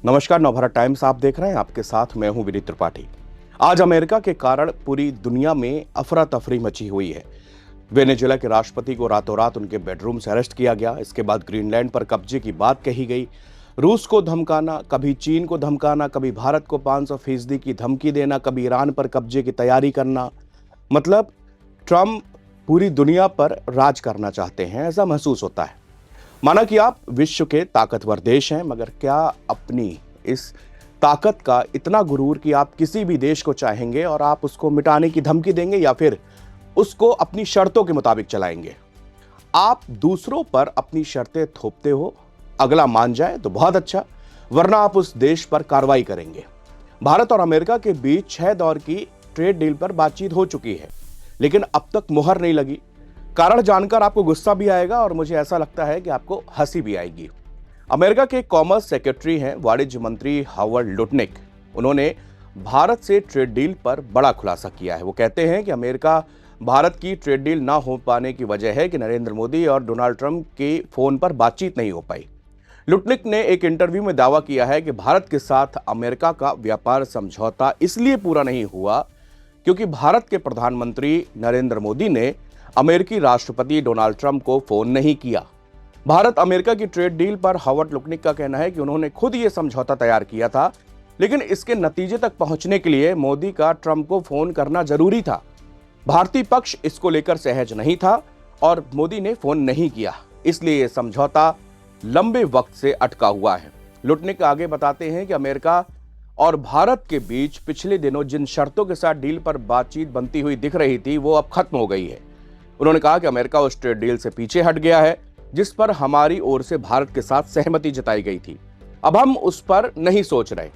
नमस्कार, नवभारत टाइम्स आप देख रहे हैं। आपके साथ मैं हूं विनीत त्रिपाठी। आज अमेरिका के कारण पूरी दुनिया में अफरा तफरी मची हुई है। वेनेजुएला के राष्ट्रपति को रातों रात उनके बेडरूम से अरेस्ट किया गया। इसके बाद ग्रीनलैंड पर कब्जे की बात कही गई। रूस को धमकाना, कभी चीन को धमकाना, कभी भारत को 500% की धमकी देना, कभी ईरान पर कब्जे की तैयारी करना। मतलब ट्रंप पूरी दुनिया पर राज करना चाहते हैं, ऐसा महसूस होता है। माना कि आप विश्व के ताकतवर देश हैं, मगर क्या अपनी इस ताकत का इतना गुरूर कि आप किसी भी देश को चाहेंगे और आप उसको मिटाने की धमकी देंगे या फिर उसको अपनी शर्तों के मुताबिक चलाएंगे? आप दूसरों पर अपनी शर्तें थोपते हो, अगला मान जाए तो बहुत अच्छा, वरना आप उस देश पर कार्रवाई करेंगे। भारत और अमेरिका के बीच 6 दौर की ट्रेड डील पर बातचीत हो चुकी है, लेकिन अब तक मुहर नहीं लगी। कारण जानकर आपको गुस्सा भी आएगा और मुझे ऐसा लगता है कि आपको हंसी भी आएगी। अमेरिका के कॉमर्स सेक्रेटरी हैं वाणिज्य मंत्री हावर्ड लुटनिक। उन्होंने भारत से ट्रेड डील पर बड़ा खुलासा किया है। वो कहते हैं कि अमेरिका भारत की ट्रेड डील ना हो पाने की वजह है कि नरेंद्र मोदी और डोनाल्ड ट्रंप के फोन पर बातचीत नहीं हो पाई। लुटनिक ने एक इंटरव्यू में दावा किया है कि भारत के साथ अमेरिका का व्यापार समझौता इसलिए पूरा नहीं हुआ क्योंकि भारत के प्रधानमंत्री नरेंद्र मोदी ने अमेरिकी राष्ट्रपति डोनाल्ड ट्रंप को फोन नहीं किया। भारत अमेरिका की ट्रेड डील पर हावर्ड लुटनिक का कहना है कि उन्होंने खुद ये समझौता तैयार किया था, लेकिन इसके नतीजे तक पहुंचने के लिए मोदी का ट्रंप को फोन करना जरूरी था। भारतीय पक्ष इसको लेकर सहज नहीं था और मोदी ने फोन नहीं किया, इसलिए यह समझौता लंबे वक्त से अटका हुआ है। लुटनिक आगे बताते हैं कि अमेरिका और भारत के बीच पिछले दिनों जिन शर्तों के साथ डील पर बातचीत बनती हुई दिख रही थी, वो अब खत्म हो गई है। उन्होंने कहा कि अमेरिका उस ट्रेड डील से पीछे हट गया है जिस पर हमारी ओर से भारत के साथ सहमति जताई गई थी। अब हम उस पर नहीं सोच रहे।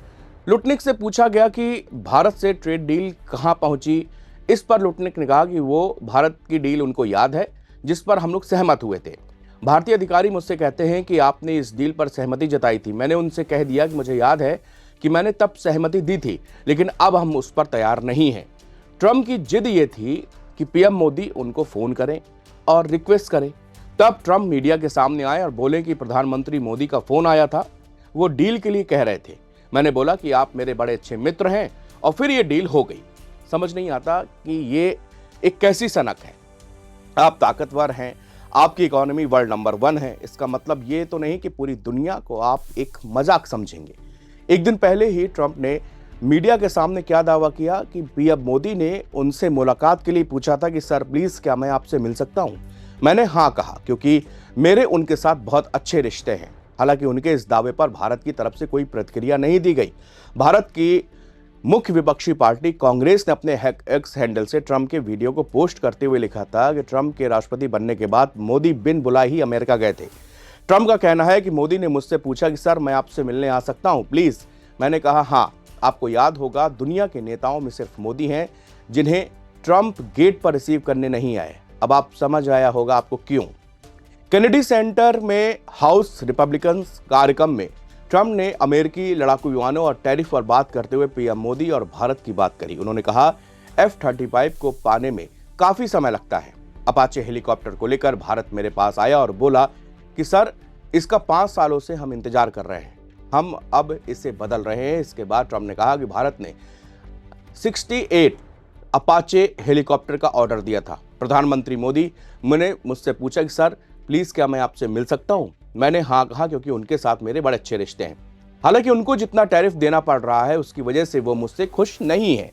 लुटनिक से पूछा गया कि भारत से ट्रेड डील कहां पहुंची। इस पर लुटनिक ने कहा कि वो भारत की डील उनको याद है जिस पर हम लोग सहमत हुए थे। भारतीय अधिकारी मुझसे कहते हैं कि आपने इस डील पर सहमति जताई थी। मैंने उनसे कह दिया कि मुझे याद है कि मैंने तब सहमति दी थी, लेकिन अब हम उस पर तैयार नहीं हैं। ट्रंप की जिद ये थी कि पीएम मोदी उनको फोन करें और रिक्वेस्ट करें। तब ट्रंप मीडिया के सामने आए और बोले कि प्रधानमंत्री मोदी का फोन आया था, वो डील के लिए कह रहे थे। मैंने बोला कि आप मेरे बड़े अच्छे मित्र हैं और फिर ये डील हो गई। समझ नहीं आता कि ये एक कैसी सनक है। आप ताकतवर हैं, आपकी इकोनॉमी वर्ल्ड नंबर 1 है, इसका मतलब ये तो नहीं कि पूरी दुनिया को आप एक मजाक समझेंगे। एक दिन पहले ही ट्रंप ने मीडिया के सामने क्या दावा किया कि पीएम मोदी ने उनसे मुलाकात के लिए पूछा था कि सर प्लीज क्या मैं आपसे मिल सकता हूं। मैंने हाँ कहा क्योंकि मेरे उनके साथ बहुत अच्छे रिश्ते हैं। हालांकि उनके इस दावे पर भारत की तरफ से कोई प्रतिक्रिया नहीं दी गई। भारत की मुख्य विपक्षी पार्टी कांग्रेस ने अपने एक्स हैंडल से ट्रंप के वीडियो को पोस्ट करते हुए लिखा था कि ट्रंप के राष्ट्रपति बनने के बाद मोदी बिन बुलाए ही अमेरिका गए थे। ट्रंप का कहना है कि मोदी ने मुझसे पूछा कि सर मैं आपसे मिलने आ सकता हूं प्लीज। मैंने कहा हाँ। आपको याद होगा दुनिया के नेताओं में सिर्फ मोदी हैं जिन्हें ट्रंप गेट पर रिसीव करने नहीं आए। अब आप समझ आया होगा आपको क्यों। कैनेडी सेंटर में हाउस रिपब्लिकन कार्यक्रम में ट्रंप ने अमेरिकी लड़ाकू विमानों और टैरिफ पर बात करते हुए पीएम मोदी और भारत की बात करी। उन्होंने कहा F-35 को पाने में काफी समय लगता है। अपाचे हेलीकॉप्टर को लेकर भारत मेरे पास आया और बोला कि सर इसका 5 सालों से हम इंतजार कर रहे हैं, हम अब इसे बदल रहे हैं। इसके बाद ट्रंप ने कहा कि भारत ने 68 अपाचे हेलीकॉप्टर का ऑर्डर दिया था। प्रधानमंत्री मोदी ने मुझसे पूछा कि सर प्लीज क्या मैं आपसे मिल सकता हूं। मैंने हाँ कहा क्योंकि उनके साथ मेरे बड़े अच्छे रिश्ते हैं। हालांकि उनको जितना टैरिफ देना पड़ रहा है उसकी वजह से वो मुझसे खुश नहीं है,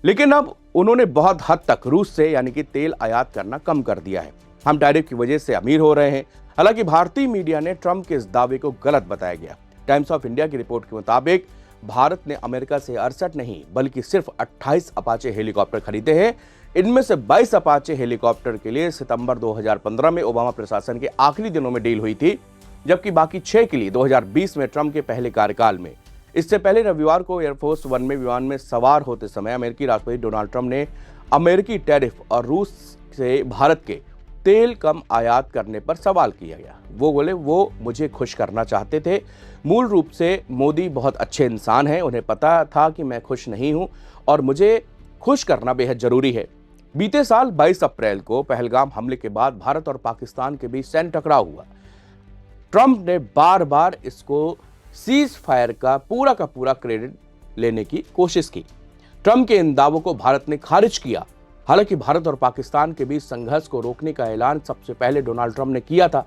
लेकिन अब उन्होंने बहुत हद तक रूस से यानी कि तेल आयात करना कम कर दिया है। हम टैरिफ की वजह से अमीर हो रहे हैं। हालांकि भारतीय मीडिया ने ट्रंप के इस दावे को गलत बताया गया। टाइम्स ऑफ इंडिया की रिपोर्ट के मुताबिक भारत ने अमेरिका से 68 नहीं बल्कि सिर्फ 28 अपाचे हेलीकॉप्टर खरीदे हैं। इनमें से 22 अपाचे हेलीकॉप्टर के लिए सितंबर 2015 में ओबामा प्रशासन के आखिरी दिनों में डील हुई थी, जबकि बाकी 6 के लिए 2020 में ट्रंप के पहले कार्यकाल में। इससे पहले रविवार को एयरफोर्स 1 में विमान में सवार होते समय अमेरिकी राष्ट्रपति डोनाल्ड ट्रंप ने अमेरिकी टैरिफ और रूस से भारत के तेल कम आयात करने पर सवाल किया गया। वो बोले वो मुझे खुश करना चाहते थे। मूल रूप से मोदी बहुत अच्छे इंसान हैं, उन्हें पता था कि मैं खुश नहीं हूं और मुझे खुश करना बेहद जरूरी है। बीते साल 22 अप्रैल को पहलगाम हमले के बाद भारत और पाकिस्तान के बीच सैन्य टकराव हुआ। ट्रंप ने बार बार इसको सीज फायर का पूरा क्रेडिट लेने की कोशिश की। ट्रंप के इन दावों को भारत ने खारिज किया। हालांकि भारत और पाकिस्तान के बीच संघर्ष को रोकने का ऐलान सबसे पहले डोनाल्ड ट्रंप ने किया था।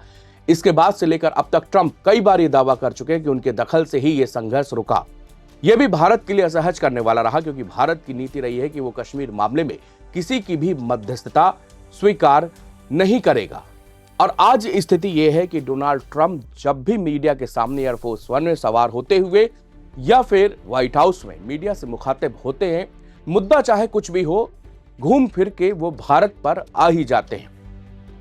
इसके बाद से लेकर अब तक ट्रंप कई बार ये दावा कर चुके हैं कि उनके दखल से ही ये संघर्ष रुका। यह भी भारत के लिए असहज करने वाला रहा, क्योंकि भारत की नीति रही है कि वो कश्मीर मामले में किसी की भी मध्यस्थता स्वीकार नहीं करेगा। और आज स्थिति यह है कि डोनाल्ड ट्रंप जब भी मीडिया के सामने एयरफोर्स वन में सवार होते हुए या फिर व्हाइट हाउस में मीडिया से मुखातिब होते हैं, मुद्दा चाहे कुछ भी हो, घूम फिर के वो भारत पर आ ही जाते हैं।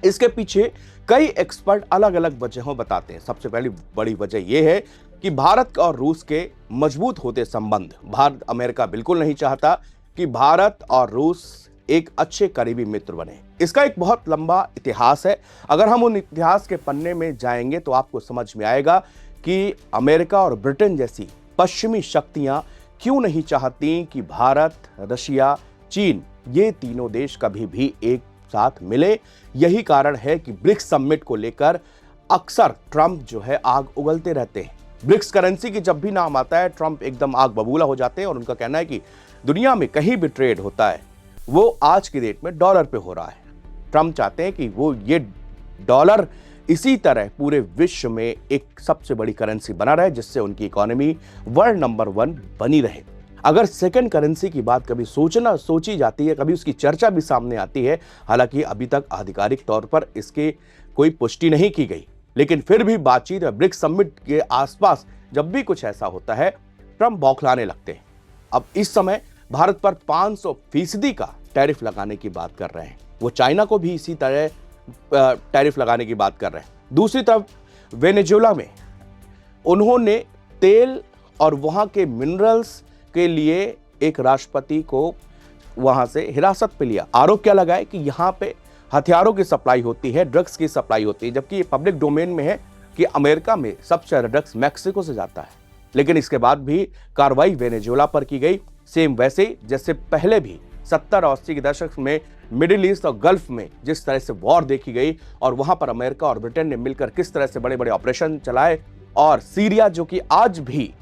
इसके पीछे कई एक्सपर्ट अलग अलग वजहों बताते हैं। सबसे पहली बड़ी वजह यह है कि भारत और रूस के मजबूत होते संबंध। भारत अमेरिका बिल्कुल नहीं चाहता कि भारत और रूस एक अच्छे करीबी मित्र बने। इसका एक बहुत लंबा इतिहास है। अगर हम उन इतिहास के पन्ने में जाएंगे तो आपको समझ में आएगा कि अमेरिका और ब्रिटेन जैसी पश्चिमी शक्तियां क्यों नहीं चाहती कि भारत, रशिया, चीन ये तीनों देश कभी भी एक साथ मिले। यही कारण है कि ब्रिक्स समिट को लेकर अक्सर ट्रंप जो है आग उगलते रहते हैं। ब्रिक्स करेंसी की जब भी नाम आता है, ट्रंप एकदम आग बबूला हो जाते हैं और उनका कहना है कि दुनिया में कहीं भी ट्रेड होता है वो आज की डेट में डॉलर पे हो रहा है। ट्रंप चाहते हैं कि वो ये डॉलर इसी तरह पूरे विश्व में एक सबसे बड़ी करेंसी बना रहे, जिससे उनकी इकोनॉमी वर्ल्ड नंबर 1 बनी रहे। अगर सेकंड करेंसी की बात कभी सोची जाती है, कभी उसकी चर्चा भी सामने आती है, हालांकि अभी तक आधिकारिक तौर पर इसके कोई पुष्टि नहीं की गई, लेकिन फिर भी बातचीत और ब्रिक्स समिट के आसपास जब भी कुछ ऐसा होता है, ट्रंप बौखलाने लगते हैं। अब इस समय भारत पर 500% का टैरिफ लगाने की बात कर रहे हैं। वो चाइना को भी इसी तरह टैरिफ लगाने की बात कर रहे हैं। दूसरी तरफ वेनेजुएला में उन्होंने तेल और वहां के मिनरल्स के लिए एक राष्ट्रपति को वहां से हिरासत पे लिया। आरोप क्या लगाए कि यहां पे हथियारों की सप्लाई होती है, ड्रग्स की सप्लाई होती है, जबकि ये पब्लिक डोमेन में है कि अमेरिका में सबसे ज्यादा ड्रग्स मैक्सिको से जाता है। लेकिन इसके बाद भी कार्रवाई वेनेजुएला पर की गई, सेम वैसे जैसे पहले भी 70 और 80 के दशक में मिडिल ईस्ट और गल्फ में जिस तरह से वॉर देखी गई और वहां पर अमेरिका और ब्रिटेन ने मिलकर किस तरह से बड़े बड़े ऑपरेशन चलाए, और सीरिया जो कि आज भी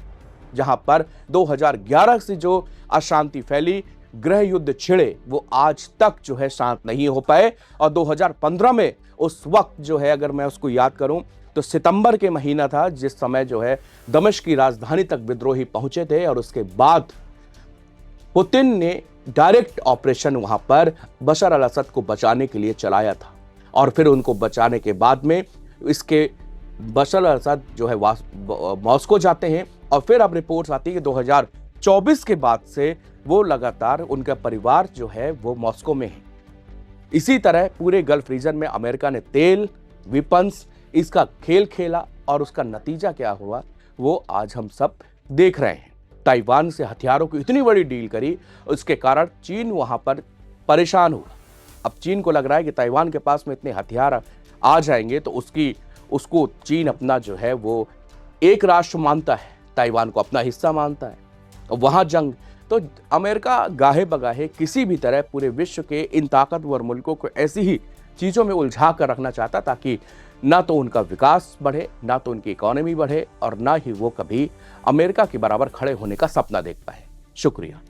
जहां पर 2011 से जो अशांति फैली, गृह युद्ध छिड़े, वो आज तक जो है शांत नहीं हो पाए। और 2015 में उस वक्त जो है, अगर मैं उसको याद करूं तो सितंबर के महीना था, जिस समय जो है दमिश्क की राजधानी तक विद्रोही पहुंचे थे और उसके बाद पुतिन ने डायरेक्ट ऑपरेशन वहां पर बशर अल असद को बचाने के लिए चलाया था। और फिर उनको बचाने के बाद में इसके बशर अल असद जो है मॉस्को जाते हैं, और फिर अब रिपोर्ट्स आती है कि 2024 के बाद से वो लगातार उनका परिवार जो है वो मॉस्को में है। इसी तरह पूरे गल्फ रीजन में अमेरिका ने तेल, वेपन्स, इसका खेल खेला और उसका नतीजा क्या हुआ वो आज हम सब देख रहे हैं। ताइवान से हथियारों की इतनी बड़ी डील करी, उसके कारण चीन वहां पर परेशान हुआ। अब चीन को लग रहा है कि ताइवान के पास में इतने हथियार आ जाएंगे तो उसको चीन अपना जो है वो एक राष्ट्र मानता है, ताइवान को अपना हिस्सा मानता है, और वहां जंग। तो अमेरिका गाहे बगाहे किसी भी तरह पूरे विश्व के इन ताकतवर मुल्कों को ऐसी ही चीज़ों में उलझा कर रखना चाहता ताकि ना तो उनका विकास बढ़े, ना तो उनकी इकोनॉमी बढ़े, और ना ही वो कभी अमेरिका के बराबर खड़े होने का सपना देख पाए। शुक्रिया।